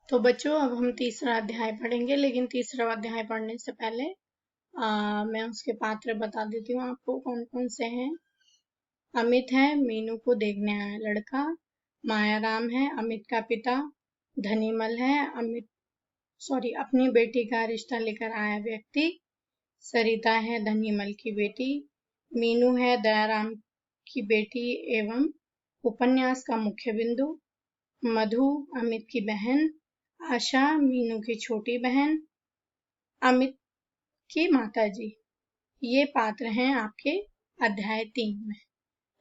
तो बच्चों अब हम तीसरा अध्याय पढ़ेंगे, लेकिन तीसरा अध्याय पढ़ने से पहले मैं उसके पात्र बता देती हूँ आपको कौन कौन से हैं। अमित है, मीनू को देखने आया लड़का। मायाराम है, अमित का पिता। धनीमल है, अपनी बेटी का रिश्ता लेकर आया व्यक्ति। सरिता है, धनीमल की बेटी। मीनू है, दयाराम की बेटी एवं उपन्यास का मुख्य बिंदु। मधु, अमित की बहन। आशा, मीनू की छोटी बहन। अमित की माताजी। ये पात्र हैं आपके अध्याय 3 में।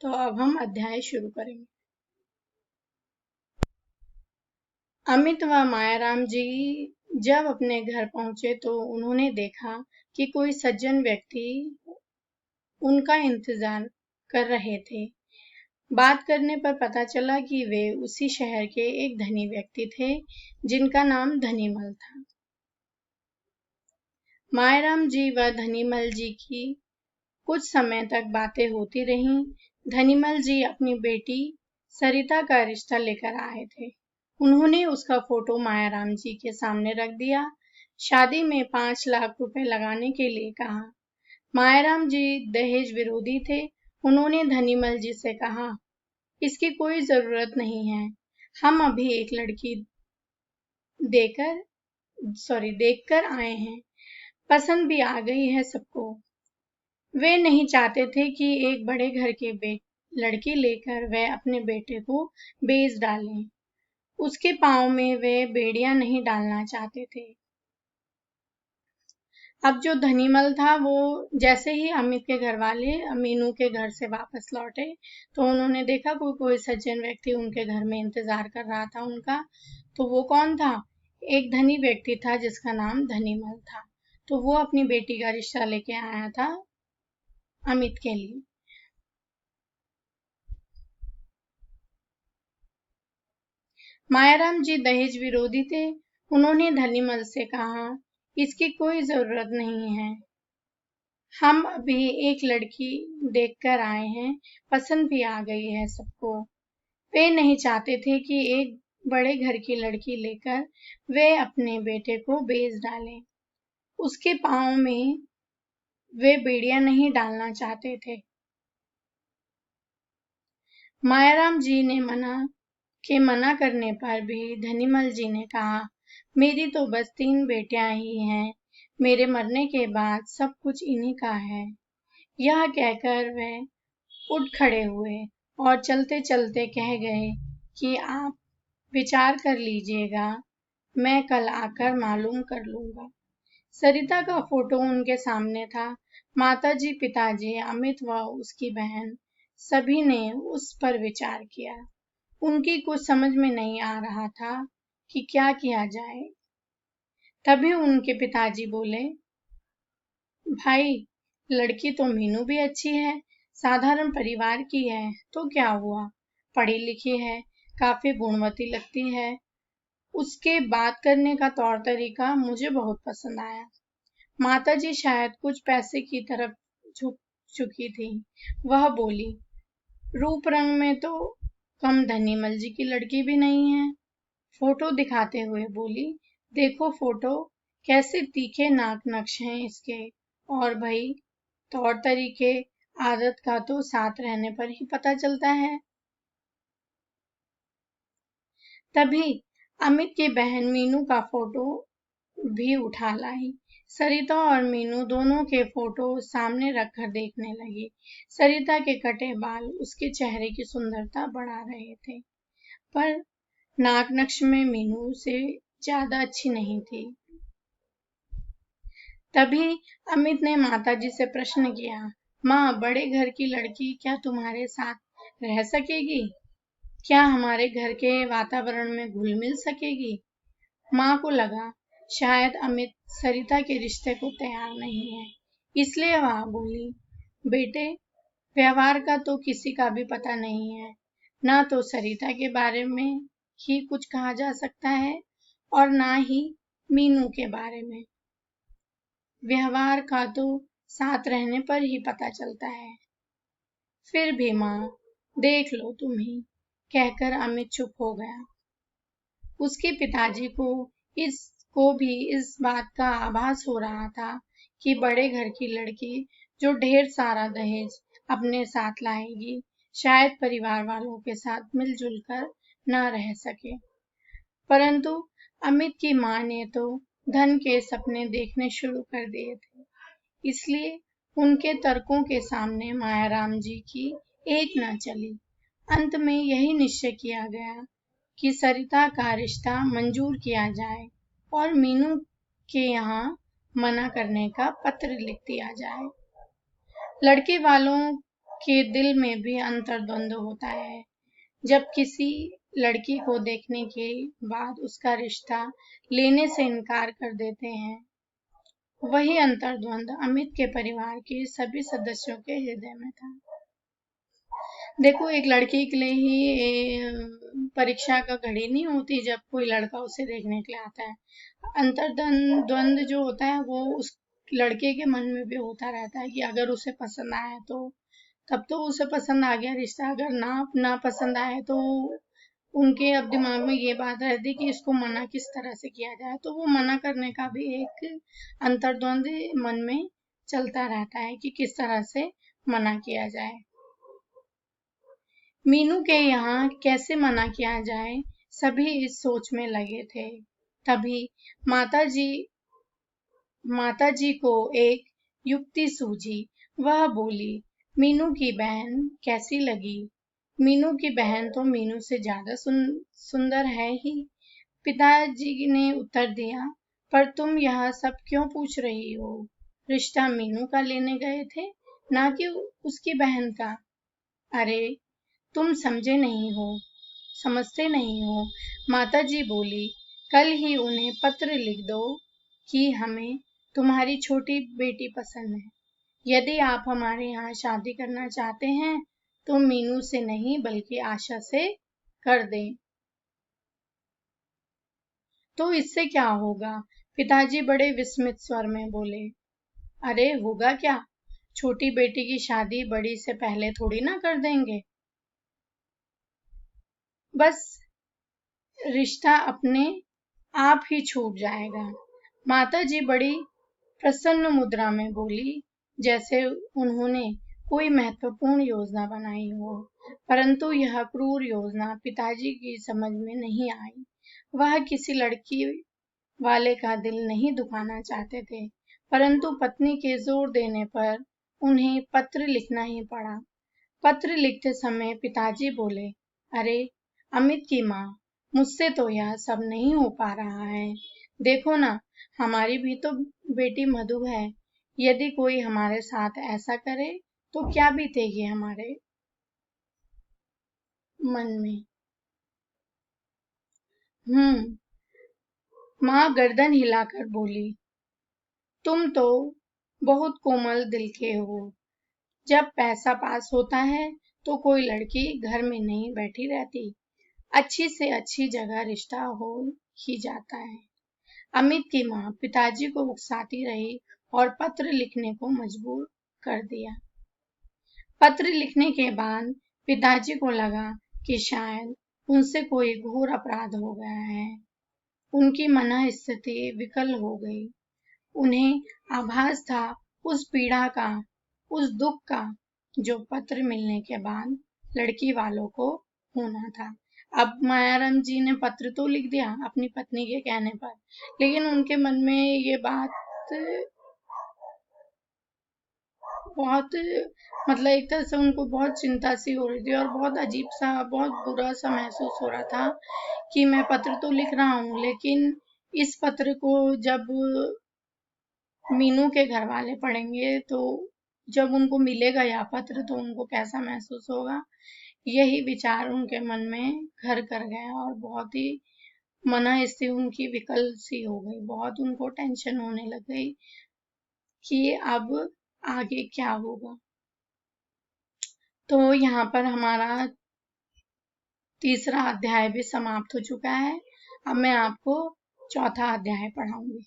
तो अब हम अध्याय शुरू करेंगे। अमित व मायाराम जी जब अपने घर पहुंचे तो उन्होंने देखा कि कोई सज्जन व्यक्ति उनका इंतजार कर रहे थे। बात करने पर पता चला कि वे उसी शहर के एक धनी व्यक्ति थे जिनका नाम धनीमल था। मायाराम जी व धनीमल जी की कुछ समय तक बातें होती रहीं। धनीमल जी अपनी बेटी सरिता का रिश्ता लेकर आए थे। उन्होंने उसका फोटो मायाराम जी के सामने रख दिया। शादी में 5 लाख रुपए लगाने के लिए कहा। मायाराम जी दहेज विरोधी थे। उन्होंने धनीमल जी से कहा, इसकी कोई जरूरत नहीं है, हम अभी एक लड़की देखकर आए हैं, पसंद भी आ गई है सबको। वे नहीं चाहते थे कि एक बड़े घर के लड़की लेकर वे अपने बेटे को बेच डालें। उसके पांव में वे बेड़ियां नहीं डालना चाहते थे। अब जो धनीमल था वो जैसे ही अमित के घर वाले मीनू के घर से वापस लौटे तो उन्होंने देखा कोई सज्जन व्यक्ति उनके घर में इंतजार कर रहा था उनका। तो वो कौन था? एक धनी व्यक्ति था जिसका नाम धनीमल था। तो वो अपनी बेटी का रिश्ता लेके आया था अमित के लिए। मायाराम जी दहेज विरोधी थे। उन्होंने धनीमल से कहा, इसकी कोई जरूरत नहीं है, हम अभी एक लड़की देखकर आए हैं, पसंद भी आ गई है सबको। वे नहीं चाहते थे कि एक बड़े घर की लड़की लेकर वे अपने बेटे को बेच डालें। उसके पांव में वे बेड़ियां नहीं डालना चाहते थे। मायाराम जी ने मना करने पर भी धनीमल जी ने कहा, मेरी तो बस 3 बेटियां ही हैं, मेरे मरने के बाद सब कुछ इन्हीं का है। यह कहकर वे उठ खड़े हुए और चलते चलते कह गए कि आप विचार कर लीजिएगा, मैं कल आकर मालूम कर लूंगा। सरिता का फोटो उनके सामने था। माताजी, पिताजी, अमित व उसकी बहन सभी ने उस पर विचार किया। उनकी कुछ समझ में नहीं आ रहा था कि क्या किया जाए। तभी उनके पिताजी बोले, भाई, लड़की तो मीनू भी अच्छी है, साधारण परिवार की है, तो क्या हुआ, पढ़ी लिखी है, काफी गुणवती लगती है। उसके बात करने का तौर तरीका मुझे बहुत पसंद आया। माताजी शायद कुछ पैसे की तरफ झुक चुकी थी। वह बोली, रूप रंग में तो कम धनीमल जी की लड़की भी नहीं है। फोटो दिखाते हुए बोली, देखो फोटो, कैसे तीखे नाक नक्श हैं इसके, और भाई तौर तरीके आदत का तो साथ रहने पर ही पता चलता है। तभी अमित की बहन मीनू का फोटो भी उठा लाई। सरिता और मीनू दोनों के फोटो सामने रखकर देखने लगी। सरिता के कटे बाल उसके चेहरे की सुंदरता बढ़ा रहे थे, पर नाक नक्श में मीनू से ज्यादा अच्छी नहीं थी। तभी अमित ने माताजी से प्रश्न किया, माँ, बड़े घर की लड़की क्या तुम्हारे साथ रह सकेगी? क्या हमारे घर के वातावरण में घुल मिल सकेगी? माँ को लगा शायद अमित सरिता के रिश्ते को तैयार नहीं है, इसलिए वह बोली, बेटे, व्यवहार का तो किसी का भी पता नहीं है, ना तो सरिता के बारे में ही कुछ कहा जा सकता है और ना ही मीनू के बारे में। व्यवहार का तो साथ रहने पर ही पता चलता है। फिर भी माँ, देख लो तुम ही, कहकर अमित चुप हो गया। उसके पिताजी को भी इस बात का आभास हो रहा था कि बड़े घर की लड़की जो ढेर सारा दहेज अपने साथ लाएगी, शायद परिवार वालों के साथ मिलजुल कर न रह सके। परंतु अमित की माँ ने तो धन के सपने देखने शुरू कर दिए थे, इसलिए उनके तर्कों के सामने मायाराम जी की एक न चली। अंत में यही निश्चय किया गया कि सरिता का रिश्ता मंजूर किया जाए और मीनू के यहाँ मना करने का पत्र लिख दिया जाए। लड़के वालों के दिल में भी अंतर्द्वंद होता है। जब किसी लड़की को देखने के बाद उसका रिश्ता लेने से इनकार कर देते हैं, वही अंतर्द्वंद अमित के परिवार के सभी सदस्यों के हृदय में था। देखो, एक लड़की के लिए ही परीक्षा का घड़ी नहीं होती जब कोई लड़का उसे देखने के लिए आता है। अंतर्द्वंद जो होता है वो उस लड़के के मन में भी होता रहता है कि अगर उसे पसंद आए तो तब तो उसे पसंद आ गया रिश्ता, अगर ना पसंद आए तो उनके अब दिमाग में ये बात रहती कि इसको मना किस तरह से किया जाए। तो वो मना करने का भी एक अंतर्द्वंद मन में चलता रहता है कि किस तरह से मना किया जाए। मीनू के यहाँ कैसे मना किया जाए, सभी इस सोच में लगे थे। तभी माताजी को एक युक्ति सूझी। वह बोली, मीनू की बहन कैसी लगी? मीनू की बहन तो मीनू से ज्यादा सुंदर है ही। पिताजी ने उत्तर दिया, पर तुम यह सब क्यों पूछ रही हो? रिश्ता मीनू का लेने गए थे, ना कि उसकी बहन का। अरे, तुम समझते नहीं हो। माताजी बोली, कल ही उन्हें पत्र लिख दो कि हमें तुम्हारी छोटी बेटी पसंद है। यदि आप हमारे यहाँ शादी करना चाहते हैं तो मीनू से नहीं बल्कि आशा से कर दें। तो इससे क्या होगा? पिताजी बड़े विस्मित स्वर में बोले। अरे, होगा क्या? छोटी बेटी की शादी बड़ी से पहले थोड़ी ना कर देंगे। बस रिश्ता अपने आप ही छूट जाएगा। माताजी बड़ी प्रसन्न मुद्रा में बोली, जैसे उन्होंने कोई महत्वपूर्ण योजना बनाई हो। परंतु यह क्रूर योजना पिताजी की समझ में नहीं आई। वह किसी लड़की वाले का दिल नहीं दुखाना चाहते थे, परंतु पत्नी के जोर देने पर उन्हें पत्र लिखना ही पड़ा। पत्र लिखते समय पिताजी बोले, अरे अमित की माँ, मुझसे तो यह सब नहीं हो पा रहा है। देखो ना, हमारी भी तो बेटी मधु है। यदि कोई हमारे साथ ऐसा करे तो क्या बीतेगी हमारे मन में। माँ गर्दन हिलाकर बोली, तुम तो बहुत कोमल दिल के हो। जब पैसा पास होता है तो कोई लड़की घर में नहीं बैठी रहती। अच्छी से अच्छी जगह रिश्ता हो ही जाता है। अमित की माँ पिताजी को उकसाती रही और पत्र लिखने को मजबूर कर दिया। पत्र लिखने के बाद पिताजी को लगा कि शायद उनसे कोई घोर अपराध हो गया है। उनकी मन स्थिति विकल हो गई। उन्हें आभास था उस पीड़ा का, उस दुख का जो पत्र मिलने के बाद लड़की वालों को होना था। अब मायाराम जी ने पत्र तो लिख दिया अपनी पत्नी के कहने पर, लेकिन उनके मन में ये बात बहुत एक तरह से उनको बहुत चिंता सी हो रही थी और बहुत अजीब सा, बहुत बुरा सा महसूस हो रहा था कि मैं पत्र तो लिख रहा हूँ, लेकिन इस पत्र को जब मीनू के घर वाले पढ़ेंगे तो जब उनको मिलेगा यह पत्र तो उनको कैसा महसूस होगा। यही विचार उनके मन में घर कर गया और बहुत ही मनस्थिति उनकी विकल सी हो गई। बहुत उनको टेंशन होने लग गई कि अब आगे क्या होगा। तो यहाँ पर हमारा तीसरा अध्याय भी समाप्त हो चुका है। अब मैं आपको चौथा अध्याय पढ़ाऊंगी।